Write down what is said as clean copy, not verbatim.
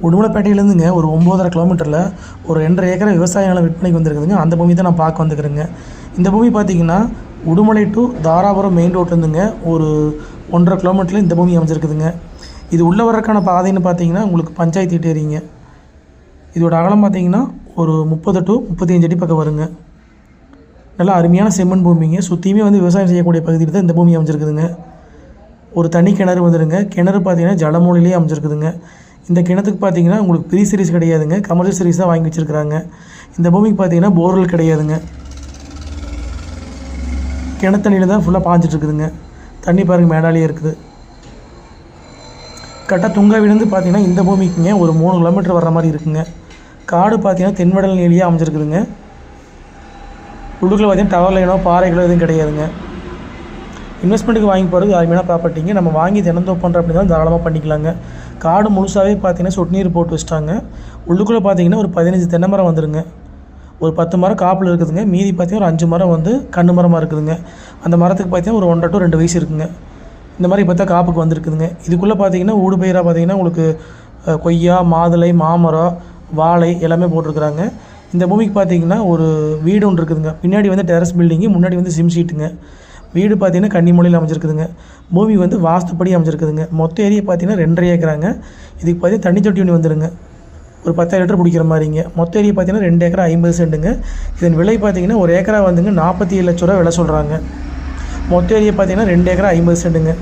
உடுமலைப்பேட்டையிலேருந்துங்க ஒரு 9.5 கிலோமீட்டரில் ஒரு 2.5 ஏக்கர் விவசாய நிலம் விற்பனைக்கு வந்திருக்குதுங்க. அந்த பூமி தான் நான் பார்க்க வந்துக்கிறேங்க. இந்த பூமி பார்த்திங்கன்னா உடுமலை டு தாராபுரம் மெயின் ரோட்லேருந்துங்க ஒரு 1.5 கிலோமீட்டரில் இந்த பூமி அமைஞ்சிருக்குதுங்க. இது உள்ளே வர்றதுக்கான பாதைன்னு பார்த்தீங்கன்னா உங்களுக்கு பஞ்சாயத்து ஏரிங்க. இதோட அகலம் பார்த்திங்கன்னா ஒரு 30 டு 35 அடி பக்கம் வருங்க. நல்லா அருமையான செம்மண் பூமிங்க. சுற்றியுமே விவசாயம் செய்யக்கூடிய பகுதியில் தான் இந்த பூமி அமைஞ்சிருக்குதுங்க. ஒரு தனி கிணறு வந்துடுங்க. கிணறு பார்த்திங்கன்னா ஜலமூலையிலே அமைஞ்சிருக்குதுங்க. இந்த கிணத்துக்கு பார்த்திங்கன்னா உங்களுக்கு ப்ரீ சர்வீஸ் கிடையாதுங்க, கமர்ஷியல் சர்வீஸ் தான் வாங்கி வச்சுருக்குறாங்க. இந்த பூமிக்கு பார்த்திங்கன்னா போர்வெல் கிடையாதுங்க. கிணத்தண்ணியில் தான் ஃபுல்லாக பாஞ்சிட்ருக்குதுங்க. தண்ணி பாருங்கள் மேடாலேயே இருக்குது. கரெக்டாக துங்காவிலேருந்து பார்த்திங்கன்னா இந்த பூமிக்குங்க ஒரு 3 கிலோமீட்டர் வர்ற மாதிரி இருக்குங்க. காடு பார்த்திங்கன்னா தென்வடல் நீலியாக அமைஞ்சிருக்குதுங்க. உள்ளுக்குள்ள பார்த்திங்கன்னா டவர் லைனோ பாறைகளோ எதுவும் கிடையாதுங்க. இன்வெஸ்ட்மெண்ட்டுக்கு வாங்கி போகிறது அருமையான ப்ராப்பர்ட்டிங்க. நம்ம வாங்கி தினந்தோப்பு பண்ணுற அப்படின்னாலும் தாராளமாக பண்ணிக்கலாங்க. காடு முழுசாகவே பார்த்திங்கன்னா சொட்டு நீர் போட்டு வச்சிட்டாங்க. உள்ளுக்குள்ளே பார்த்திங்கன்னா ஒரு 15 தென்னை மரம் வந்துடுங்க. ஒரு 10 மரம் காப்பில் இருக்குதுங்க. மீதி பார்த்திங்கன்னா ஒரு 5 மரம் கன்று மரமாக இருக்குதுங்க. அந்த மரத்துக்கு பார்த்திங்கன்னா ஒரு 1.5 to 2 வயசு இருக்குதுங்க. இந்த மாதிரி பார்த்தா காப்புக்கு வந்துருக்குதுங்க. இதுக்குள்ளே பார்த்திங்கன்னா ஊடு பயிராக பார்த்திங்கன்னா உங்களுக்கு கொய்யா, மாதுளை, மாமரம், வாழை எல்லாமே போட்டிருக்குறாங்க. இந்த பூமிக்கு பார்த்திங்கன்னா ஒரு வீடு ஒன்று இருக்குதுங்க. பின்னாடி டெரஸ் பில்டிங்கு, முன்னாடி சிம் ஷீட்டுங்க. வீடு பார்த்திங்கன்னா கன்னிமூலையில் அமைஞ்சிருக்குதுங்க. பூமி வாஸ்துப்படி அமைஞ்சிருக்குதுங்க. மொத்த ஏரியா பார்த்திங்கன்னா 2.5 ஏக்கராங்க. இதுக்கு பார்த்திங்கன்னா தண்ணி தொட்டி ஒன்று வந்துடுங்க. ஒரு 10,000 லிட்டர் பிடிக்கிற மாதிரிங்க. மொத்த ஏரியா பார்த்திங்கன்னா 2 ஏக்கரா 50 சென்ட்டுங்க. இதன் விலை பார்த்திங்கன்னா ஒரு ஏக்கரா 47 லட்ச ரூபா விலை சொல்கிறாங்க. மொத்த ஏரியா பார்த்திங்கன்னா 2 ஏக்கரா 50 சென்ட்டுங்க.